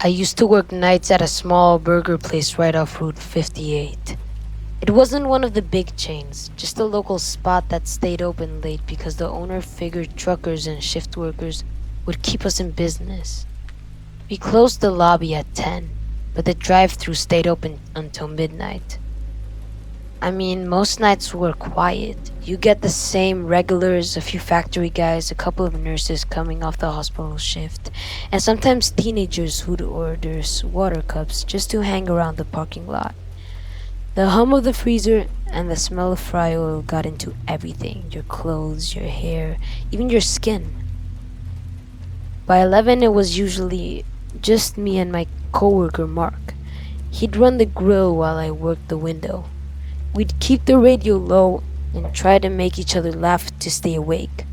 I used to work nights at a small burger place right off Route 58. It wasn't one of the big chains, just a local spot that stayed open late because the owner figured truckers and shift workers would keep us in business. We closed the lobby at 10, but the drive-thru stayed open until midnight. I mean, most nights were quiet. You get the same regulars, a few factory guys, a couple of nurses coming off the hospital shift, and sometimes teenagers who'd order water cups just to hang around the parking lot. The hum of the freezer and the smell of fry oil got into everything, your clothes, your hair, even your skin. By 11, it was usually just me and my coworker Mark. He'd run the grill while I worked the window. We'd keep the radio low and try to make each other laugh to stay awake.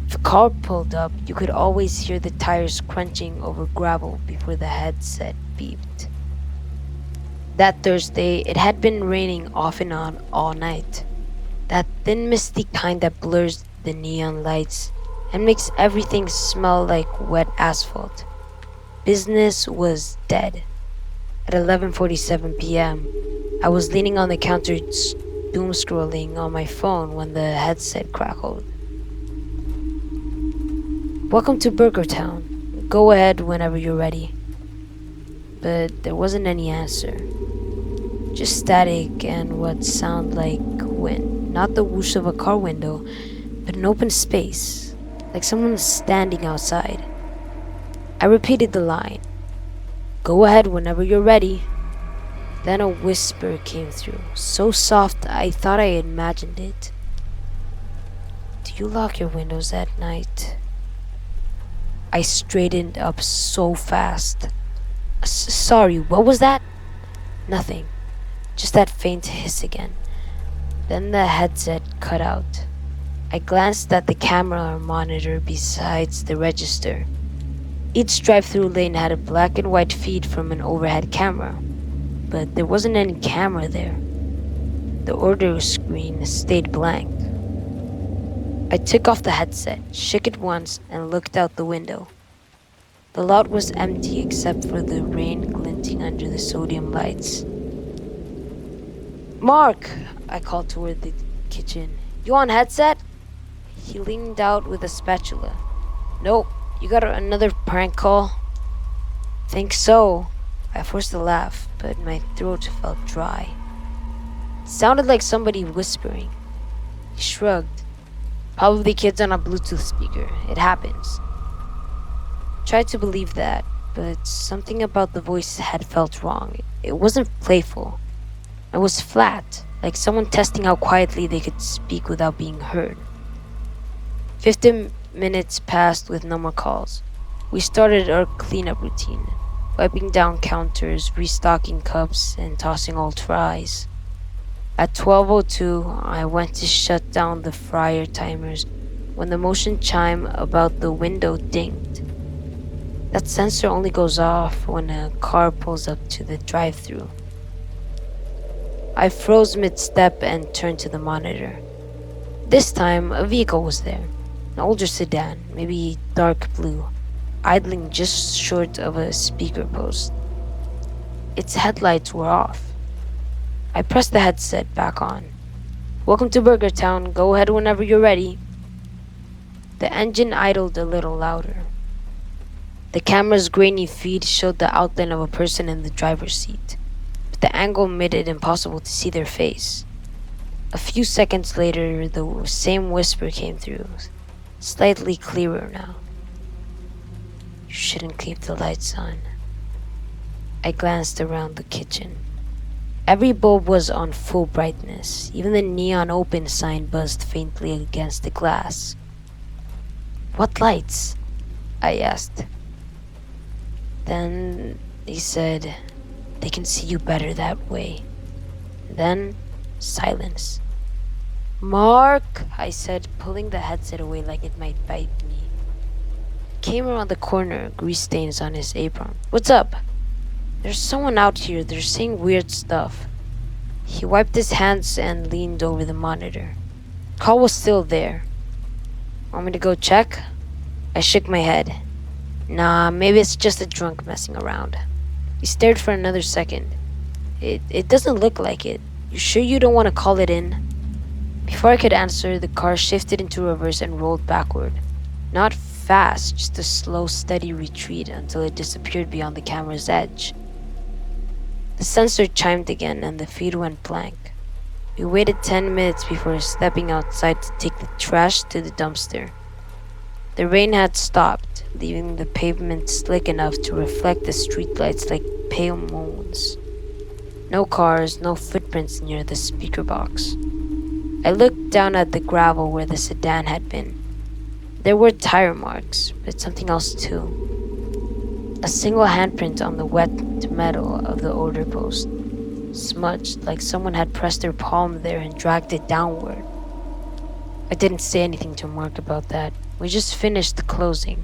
If a car pulled up, you could always hear the tires crunching over gravel before the headset beeped. That Thursday, it had been raining off and on all night. That thin misty kind that blurs the neon lights and makes everything smell like wet asphalt. Business was dead. At 11:47 p.m., I was leaning on the counter doom scrolling on my phone when the headset crackled. "Welcome to Burger Town. Go ahead whenever you're ready." But there wasn't any answer. Just static and what sounded like wind. Not the whoosh of a car window, but an open space, like someone standing outside. I repeated the line. "Go ahead whenever you're ready." Then a whisper came through, so soft I thought I imagined it. "Do you lock your windows at night?" I straightened up so fast. Sorry, what was that?" "Nothing. Just that faint hiss again." Then the headset cut out. I glanced at the camera monitor besides the register. Each drive-through lane had a black and white feed from an overhead camera, but there wasn't any camera there. The order screen stayed blank. I took off the headset, shook it once, and looked out the window. The lot was empty except for the rain glinting under the sodium lights. "Mark!" I called toward the kitchen. "You on headset?" He leaned out with a spatula. "Nope. You got another prank call?" "Think so." I forced a laugh, but my throat felt dry. It sounded like somebody whispering. He shrugged. "Probably kids on a Bluetooth speaker. It happens." Tried to believe that, but something about the voice had felt wrong. It wasn't playful. It was flat, like someone testing how quietly they could speak without being heard. 15 minutes passed with no more calls. We started our cleanup routine, wiping down counters, restocking cups, and tossing old fries. At 12:02, I went to shut down the fryer timers when the motion chime about the window dinged. That sensor only goes off when a car pulls up to the drive-thru. I froze mid-step and turned to the monitor. This time, a vehicle was there. An older sedan, maybe dark blue, idling just short of a speaker post. Its headlights were off. I pressed the headset back on. "Welcome to Burger Town. Go ahead whenever you're ready." The engine idled a little louder. The camera's grainy feed showed the outline of a person in the driver's seat, but the angle made it impossible to see their face. A few seconds later, the same whisper came through, slightly clearer now. "You shouldn't keep the lights on." I glanced around the kitchen. Every bulb was on full brightness. Even the neon open sign buzzed faintly against the glass. "What lights?" I asked. Then he said, "They can see you better that way." Then silence. "Mark," I said, pulling the headset away like it might bite me. Came around the corner, grease stains on his apron. "What's up?" "There's someone out here. They're saying weird stuff." He wiped his hands and leaned over the monitor. Call was still there. "Want me to go check?" I shook my head. Nah, maybe it's just a drunk messing around. He stared for another second. It doesn't look like it. You sure you don't want to call it in? Before I could answer, the car shifted into reverse and rolled backward. Not fast, just a slow, steady retreat until it disappeared beyond the camera's edge. The sensor chimed again and the feed went blank. We waited 10 minutes before stepping outside to take the trash to the dumpster. The rain had stopped, leaving the pavement slick enough to reflect the streetlights like pale moons. No cars, no footprints near the speaker box. I looked down at the gravel where the sedan had been. There were tire marks, but something else too. A single handprint on the wet metal of the order post, smudged like someone had pressed their palm there and dragged it downward. I didn't say anything to Mark about that. We just finished closing,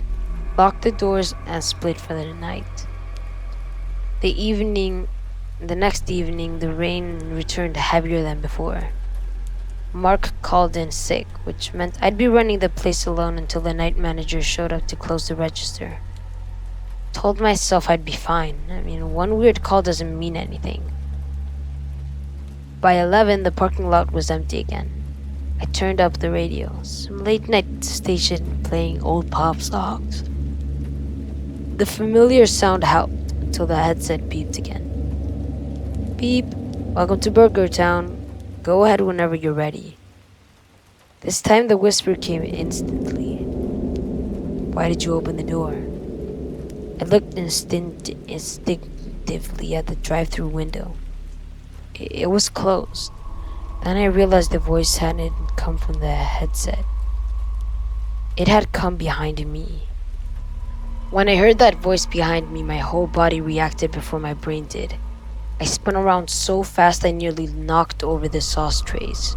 locked the doors, and split for the night. The next evening, the rain returned heavier than before. Mark called in sick, which meant I'd be running the place alone until the night manager showed up to close the register. Told myself I'd be fine. I mean, one weird call doesn't mean anything. By 11, the parking lot was empty again. I turned up the radio, some late night station playing old pop songs. The familiar sound helped until the headset beeped again. Beep, welcome to Burger Town. Go ahead whenever you're ready. This time the whisper came instantly. Why did you open the door? I looked instinctively at the drive-through window. It was closed. Then I realized the voice hadn't come from the headset. It had come behind me. When I heard that voice behind me, my whole body reacted before my brain did. I spun around so fast I nearly knocked over the sauce trays.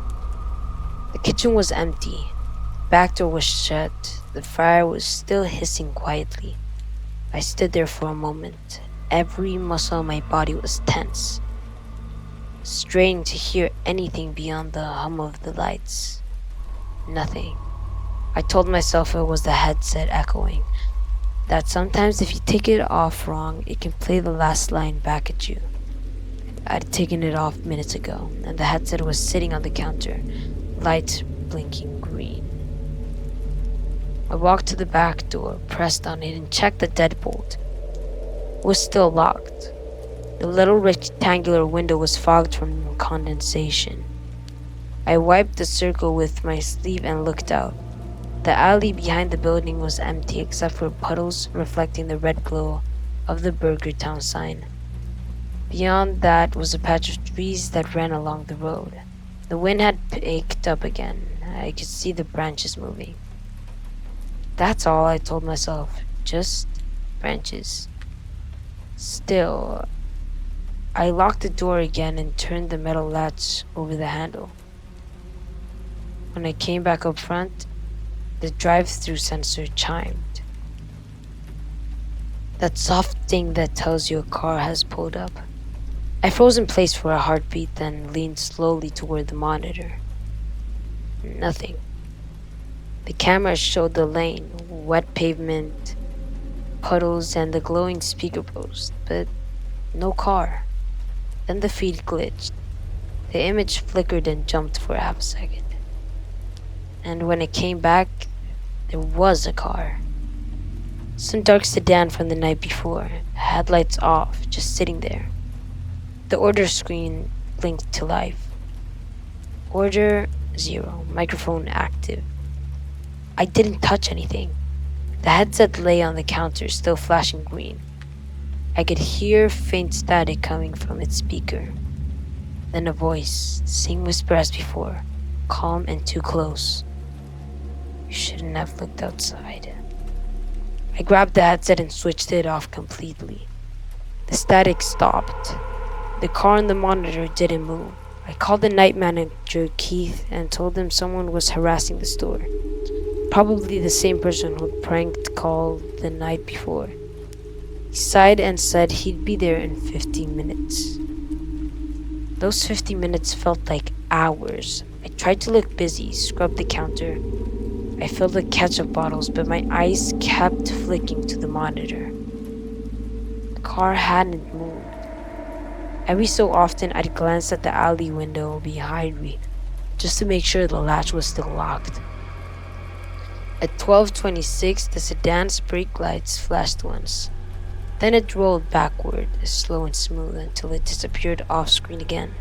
The kitchen was empty. The back door was shut. The fire was still hissing quietly. I stood there for a moment. Every muscle in my body was tense, straining to hear anything beyond the hum of the lights. Nothing. I told myself it was the headset echoing, that sometimes if you take it off wrong, it can play the last line back at you. I'd taken it off minutes ago, and the headset was sitting on the counter, light blinking green. I walked to the back door, pressed on it, and checked the deadbolt. It was still locked. The little rectangular window was fogged from condensation. I wiped the circle with my sleeve and looked out. The alley behind the building was empty except for puddles reflecting the red glow of the Burger Town sign. Beyond that was a patch of trees that ran along the road. The wind had picked up again. I could see the branches moving. That's all, I told myself. Just branches. Still, I locked the door again and turned the metal latch over the handle. When I came back up front, the drive-through sensor chimed. That soft thing that tells you a car has pulled up. I froze in place for a heartbeat, then leaned slowly toward the monitor. Nothing. The camera showed the lane, wet pavement, puddles, and the glowing speaker post, but no car. Then the feed glitched. The image flickered and jumped for half a second. And when it came back, there was a car. Some dark sedan from the night before, headlights off, just sitting there. The order screen blinked to life. Order 0, microphone active. I didn't touch anything. The headset lay on the counter, still flashing green. I could hear faint static coming from its speaker. Then a voice, the same whisper as before, calm and too close. You shouldn't have looked outside. I grabbed the headset and switched it off completely. The static stopped. The car on the monitor didn't move. I called the night manager, Keith, and told him someone was harassing the store. Probably the same person who'd pranked called the night before. He sighed and said he'd be there in 15 minutes. Those 50 minutes felt like hours. I tried to look busy, scrubbed the counter, I filled the ketchup bottles, but my eyes kept flicking to the monitor. The car hadn't moved. Every so often, I'd glance at the alley window behind me just to make sure the latch was still locked. At 12:26, the sedan's brake lights flashed once. Then it rolled backward, slow and smooth, until it disappeared off-screen again.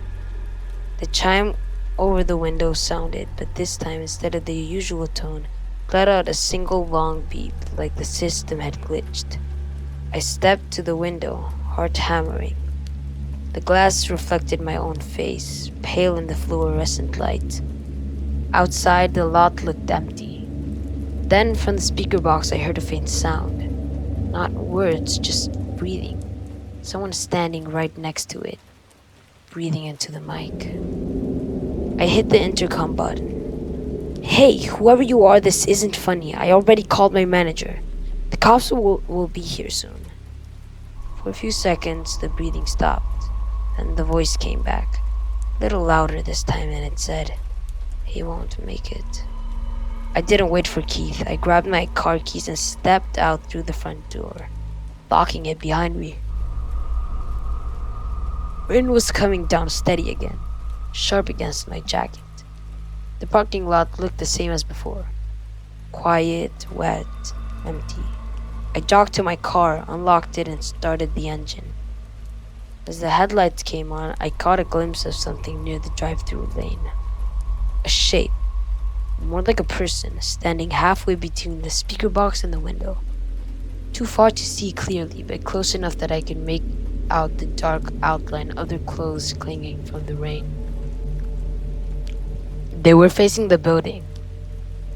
The chime over the window sounded, but this time, instead of the usual tone, let out a single long beep, like the system had glitched. I stepped to the window, heart hammering. The glass reflected my own face, pale in the fluorescent light. Outside, the lot looked empty. Then, from the speaker box, I heard a faint sound. Not words, just breathing. Someone standing right next to it, breathing into the mic. I hit the intercom button. "Hey, whoever you are, this isn't funny. I already called my manager. The cops will be here soon." For a few seconds, the breathing stopped. Then the voice came back, a little louder this time, and it said, "He won't make it." I didn't wait for Keith. I grabbed my car keys and stepped out through the front door, locking it behind me. Rain was coming down steady again, sharp against my jacket. The parking lot looked the same as before. Quiet, wet, empty. I jogged to my car, unlocked it, and started the engine. As the headlights came on, I caught a glimpse of something near the drive-through lane. A shape, more like a person, standing halfway between the speaker box and the window. Too far to see clearly, but close enough that I could make out the dark outline of their clothes clinging from the rain. They were facing the building,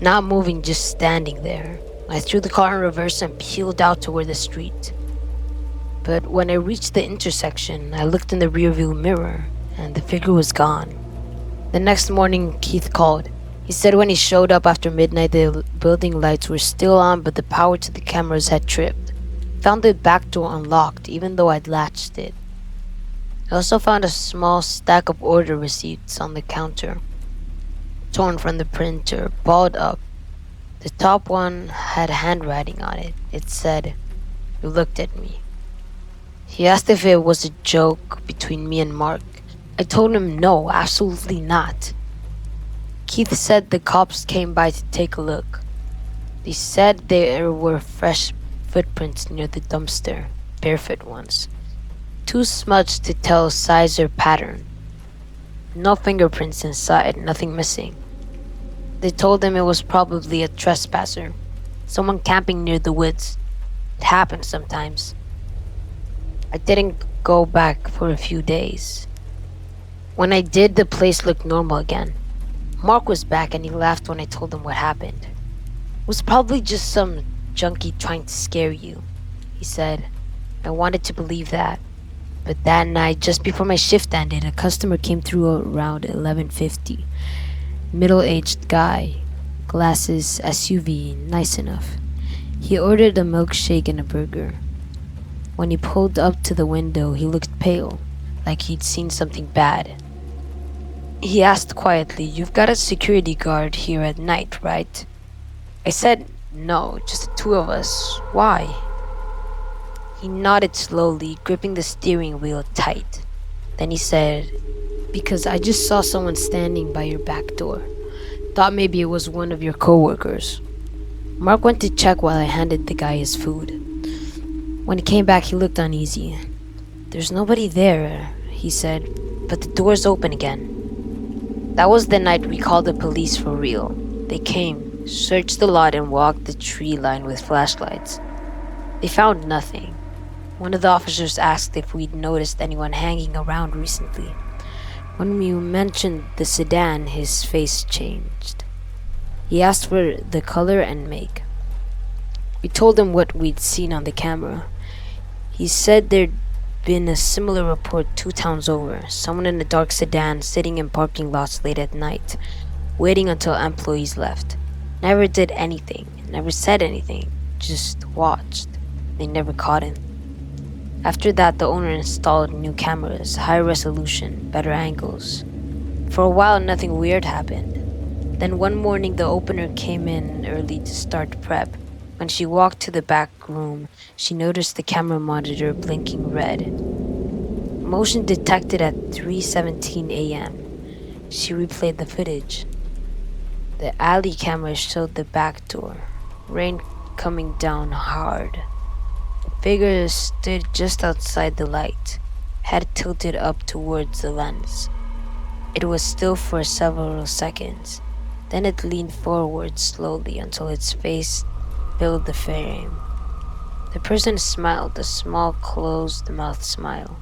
not moving, just standing there. I threw the car in reverse and peeled out toward the street. But when I reached the intersection, I looked in the rearview mirror, and the figure was gone. The next morning, Keith called. He said when he showed up after midnight, the building lights were still on, but the power to the cameras had tripped. Found the back door unlocked, even though I'd latched it. I also found a small stack of order receipts on the counter, torn from the printer, balled up. The top one had handwriting on it. It said, "You looked at me." He asked if it was a joke between me and Mark. I told him no, absolutely not. Keith said the cops came by to take a look. They said there were fresh footprints near the dumpster, barefoot ones. Too smudged to tell size or pattern. No fingerprints inside, nothing missing. They told him it was probably a trespasser, someone camping near the woods. It happens sometimes. I didn't go back for a few days. When I did, the place looked normal again. Mark was back and he laughed when I told him what happened. It was probably just some junkie trying to scare you, he said. I wanted to believe that. But that night, just before my shift ended, a customer came through around 11:50. Middle-aged guy, glasses, SUV, nice enough. He ordered a milkshake and a burger. When he pulled up to the window, he looked pale, like he'd seen something bad. He asked quietly, "You've got a security guard here at night, right?" I said, "No, just the two of us. Why?" He nodded slowly, gripping the steering wheel tight. Then he said, "Because I just saw someone standing by your back door. Thought maybe it was one of your coworkers." Mark went to check while I handed the guy his food. When he came back, he looked uneasy. "There's nobody there," he said, "but the door's open again." That was the night we called the police for real. They came, searched the lot, and walked the tree line with flashlights. They found nothing. One of the officers asked if we'd noticed anyone hanging around recently. When we mentioned the sedan, his face changed. He asked for the color and make. We told him what we'd seen on the camera. He said there'd been a similar report 2 towns over. Someone in a dark sedan sitting in parking lots late at night, waiting until employees left. Never did anything, never said anything, just watched. They never caught him. After that, the owner installed new cameras, higher resolution, better angles. For a while, nothing weird happened. Then one morning, the opener came in early to start prep. When she walked to the back room, she noticed the camera monitor blinking red. Motion detected at 3:17 a.m. She replayed the footage. The alley camera showed the back door, rain coming down hard. The figure stood just outside the light, head tilted up towards the lens. It was still for several seconds. Then it leaned forward slowly until its face filled the frame. The person smiled, a small closed-mouth smile.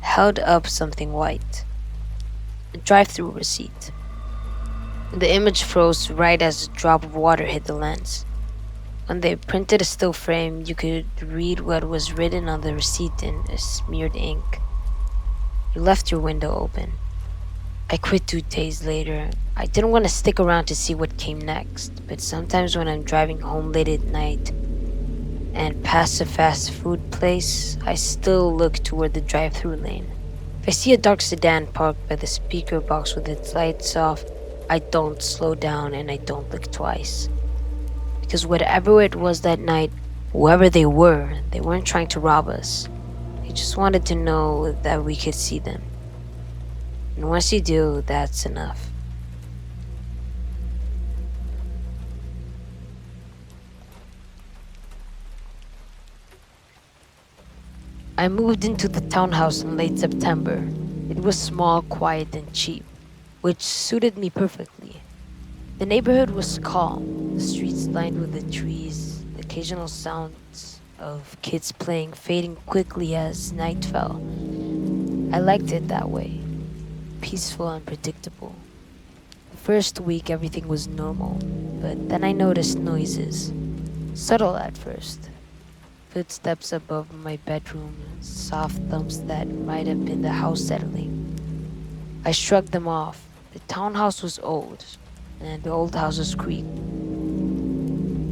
Held up something white. A drive-through receipt. The image froze right as a drop of water hit the lens. When they printed a still frame, you could read what was written on the receipt in a smeared ink. You left your window open. I quit 2 days later. I didn't want to stick around to see what came next, but sometimes when I'm driving home late at night and past a fast food place, I still look toward the drive-through lane. If I see a dark sedan parked by the speaker box with its lights off, I don't slow down and I don't look twice. Because whatever it was that night, whoever they weren't trying to rob us. They just wanted to know that we could see them. And once you do, that's enough. I moved into the townhouse in late September. It was small, quiet, and cheap, which suited me perfectly. The neighborhood was calm, the streets lined with the trees, the occasional sounds of kids playing fading quickly as night fell. I liked it that way, peaceful and predictable. The first week everything was normal, but then I noticed noises, subtle at first. Footsteps above my bedroom, soft thumps that might have been the house settling. I shrugged them off. The townhouse was old, and the old houses creaked.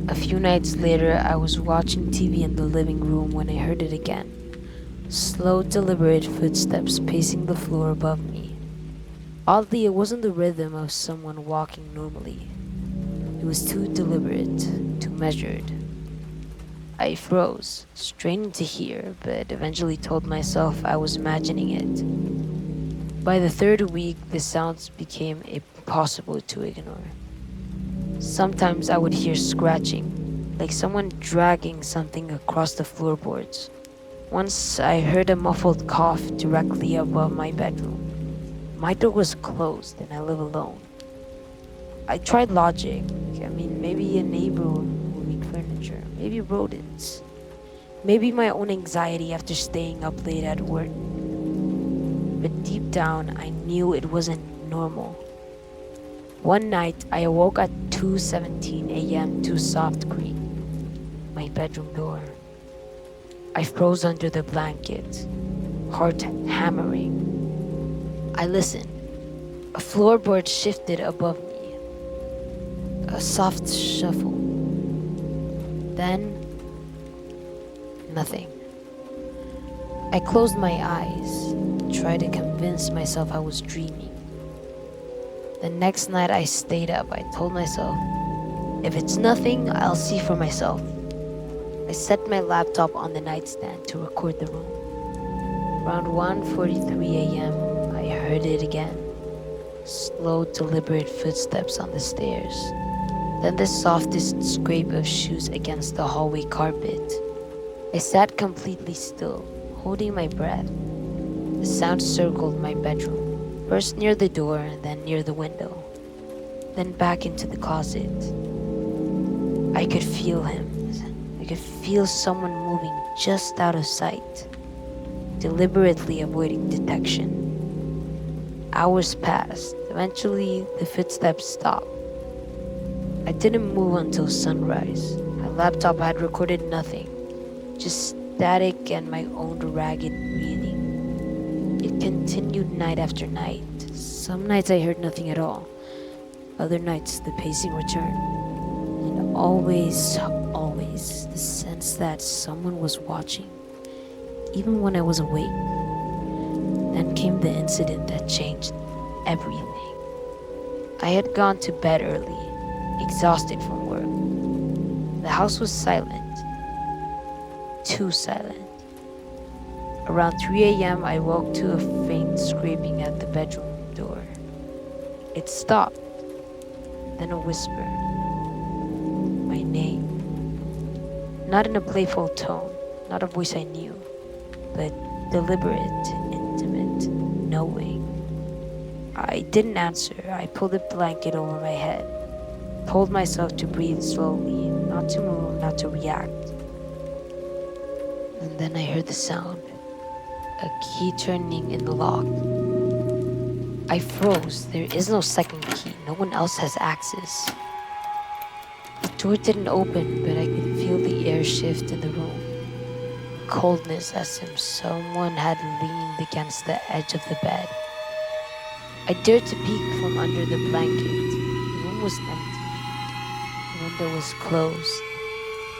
A few nights later, I was watching TV in the living room when I heard it again. Slow, deliberate footsteps pacing the floor above me. Oddly, it wasn't the rhythm of someone walking normally. It was too deliberate, too measured. I froze, straining to hear, but eventually told myself I was imagining it. By the third week, the sounds became impossible to ignore. Sometimes I would hear scratching, like someone dragging something across the floorboards. Once I heard a muffled cough directly above my bedroom. My door was closed and I live alone. I tried logic. Maybe a neighbor moving furniture, maybe rodents, maybe my own anxiety after staying up late at work. But deep down, I knew it wasn't normal. One night, I awoke at 2:17 a.m. to a soft creak. My bedroom door. I froze under the blanket, heart hammering. I listened. A floorboard shifted above me. A soft shuffle. Then, nothing. I closed my eyes, tried to convince myself I was dreaming. The next night I stayed up. I told myself, if it's nothing, I'll see for myself. I set my laptop on the nightstand to record the room. Around 1:43 a.m., I heard it again. Slow, deliberate footsteps on the stairs. Then the softest scrape of shoes against the hallway carpet. I sat completely still, holding my breath. The sound circled my bedroom, first near the door, then near the window, then back into the closet. I could feel him. I could feel someone moving just out of sight, deliberately avoiding detection. Hours passed. Eventually, the footsteps stopped. I didn't move until sunrise. My laptop had recorded nothing, just static and my own ragged breathing. It continued night after night. Some nights I heard nothing at all. Other nights the pacing returned. And always, the sense that someone was watching, even when I was awake. Then came the incident that changed everything. I had gone to bed early, exhausted from work. The house was silent, too silent. Around 3 a.m., I woke to a faint scraping at the bedroom door. It stopped, then a whisper. My name. Not in a playful tone, not a voice I knew, but deliberate, intimate, knowing. I didn't answer. I pulled a blanket over my head, told myself to breathe slowly, not to move, not to react. And then I heard the sound, a key turning in the lock. I froze. There is no second key. No one else has access. The door didn't open, but I could feel the air shift in the room. Coldness, as if someone had leaned against the edge of the bed. I dared to peek from under the blanket. The room was empty. The window was closed.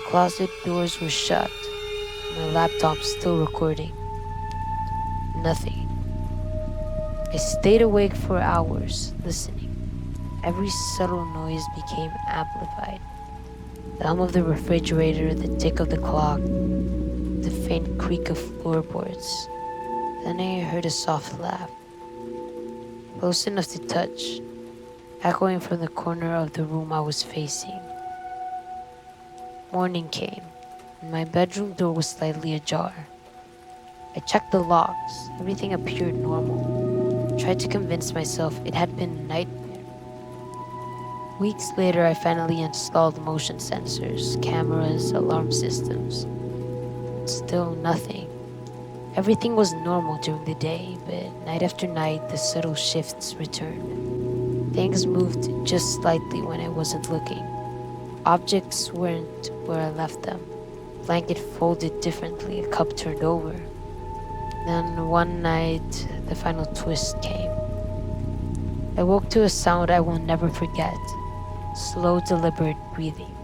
Closet doors were shut. My laptop still recording. Nothing. I stayed awake for hours, listening. Every subtle noise became amplified. The hum of the refrigerator, the tick of the clock, the faint creak of floorboards. Then I heard a soft laugh, close enough to touch, echoing from the corner of the room I was facing. Morning came, and my bedroom door was slightly ajar. I checked the locks. Everything appeared normal. I tried to convince myself it had been a nightmare. Weeks later, I finally installed motion sensors, cameras, alarm systems. Still nothing. Everything was normal during the day, but night after night, the subtle shifts returned. Things moved just slightly when I wasn't looking. Objects weren't where I left them. Blanket folded differently, a cup turned over. Then one night, the final twist came. I woke to a sound I will never forget. Slow, deliberate breathing,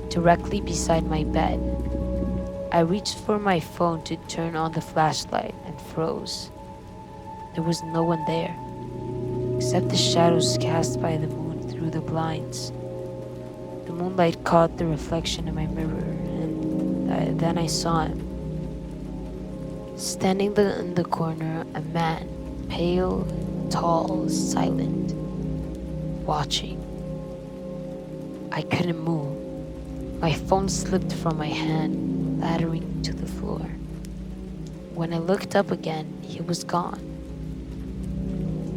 directly beside my bed. I reached for my phone to turn on the flashlight and froze. There was no one there, except the shadows cast by the moon through the blinds. The moonlight caught the reflection in my mirror, and then I saw him. Standing in the corner, a man, pale, tall, silent, watching. I couldn't move. My phone slipped from my hand, clattering to the floor. When I looked up again, he was gone.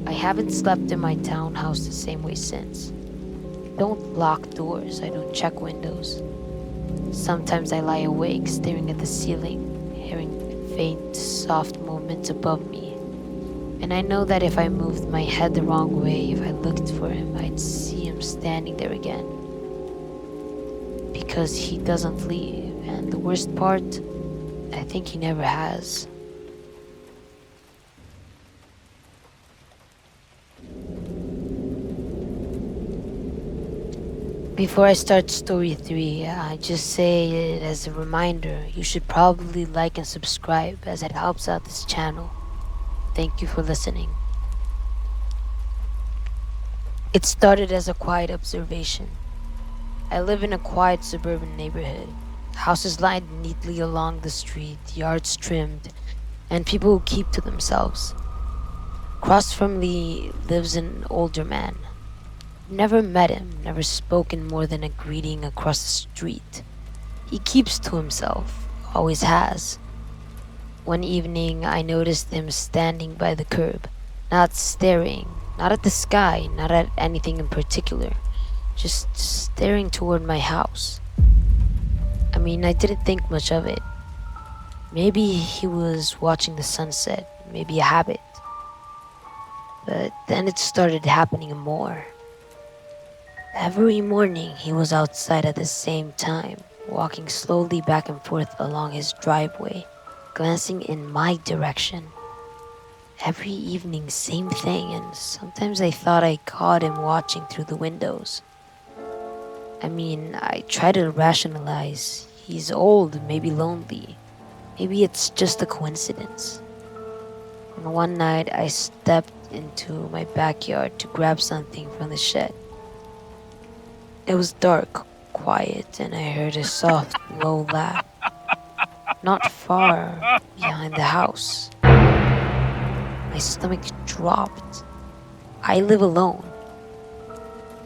I haven't slept in my townhouse the same way since. I don't lock doors, I don't check windows. Sometimes I lie awake, staring at the ceiling, hearing faint, soft movements above me. And I know that if I moved my head the wrong way, if I looked for him, I'd see him standing there again. Because he doesn't leave, and the worst part, I think he never has. Before I start story 3, I just say it as a reminder, you should probably like and subscribe as it helps out this channel. Thank you for listening. It started as a quiet observation. I live in a quiet suburban neighborhood. Houses lined neatly along the street, yards trimmed, and people who keep to themselves. Across from me lives an older man. Never met him, never spoken more than a greeting across the street. He keeps to himself, always has. One evening, I noticed him standing by the curb, not staring, not at the sky, not at anything in particular, just staring toward my house. I mean, I didn't think much of it. Maybe he was watching the sunset, maybe a habit. But then it started happening more. Every morning, he was outside at the same time, walking slowly back and forth along his driveway, glancing in my direction. Every evening, same thing, and sometimes I thought I caught him watching through the windows. I mean, I try to rationalize. He's old, maybe lonely. Maybe it's just a coincidence. And one night, I stepped into my backyard to grab something from the shed. It was dark, quiet, and I heard a soft, low laugh, not far behind the house. My stomach dropped. I live alone.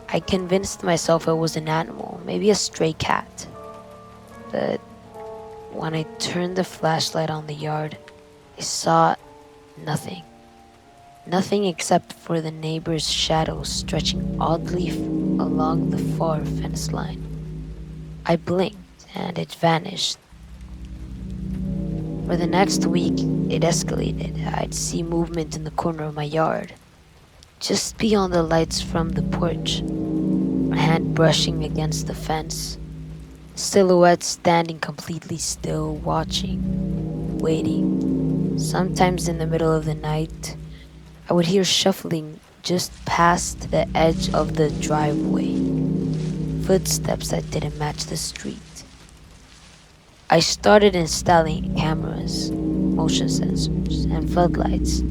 I convinced myself it was an animal, maybe a stray cat. But when I turned the flashlight on the yard, I saw nothing. Nothing except for the neighbor's shadow stretching oddly along the far fence line. I blinked and it vanished. For the next week, it escalated. I'd see movement in the corner of my yard, just beyond the lights from the porch, my hand brushing against the fence, silhouette standing completely still, watching, waiting. Sometimes in the middle of the night, I would hear shuffling just past the edge of the driveway, footsteps that didn't match the street. I started installing cameras, motion sensors, and floodlights.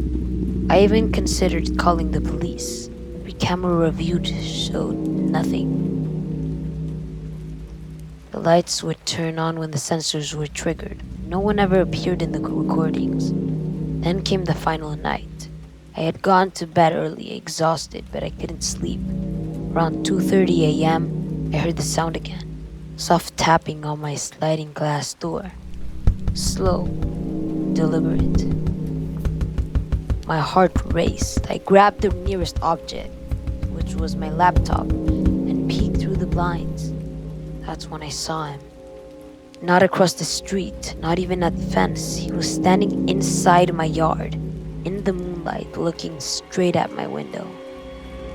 I even considered calling the police. Every camera reviewed showed nothing. The lights would turn on when the sensors were triggered. No one ever appeared in the recordings. Then came the final night. I had gone to bed early, exhausted, but I couldn't sleep. Around 2:30 a.m., I heard the sound again. Soft tapping on my sliding glass door. Slow, deliberate. My heart raced. I grabbed the nearest object, which was my laptop, and peeked through the blinds. That's when I saw him. Not across the street, not even at the fence. He was standing inside my yard, in the moonlight, looking straight at my window.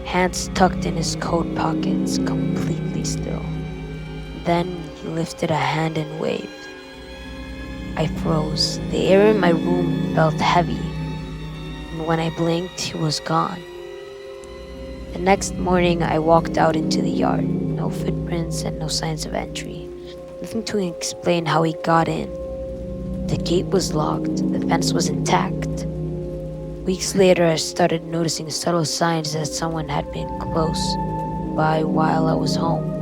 Hands tucked in his coat pockets, completely still. Then he lifted a hand and waved. I froze. The air in my room felt heavy, and when I blinked, he was gone. The next morning, I walked out into the yard. No footprints and no signs of entry. Nothing to explain how he got in. The gate was locked. The fence was intact. Weeks later, I started noticing subtle signs that someone had been close by while I was home.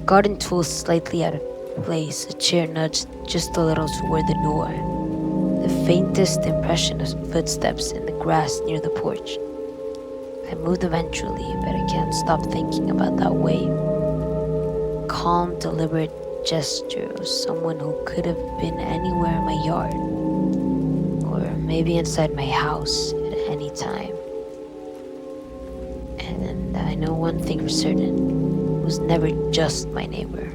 Garden tools slightly out of place, a chair nudged just a little toward the door. The faintest impression of footsteps in the grass near the porch. I moved eventually, but I can't stop thinking about that wave. Calm, deliberate gesture of someone who could have been anywhere in my yard. Or maybe inside my house at any time. And I know one thing for certain. It was never just my neighbor.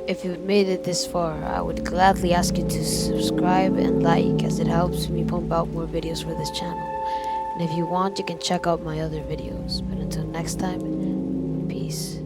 If you've made it this far, I would gladly ask you to subscribe and like, as it helps me pump out more videos for this channel. And if you want, you can check out my other videos. But until next time, peace.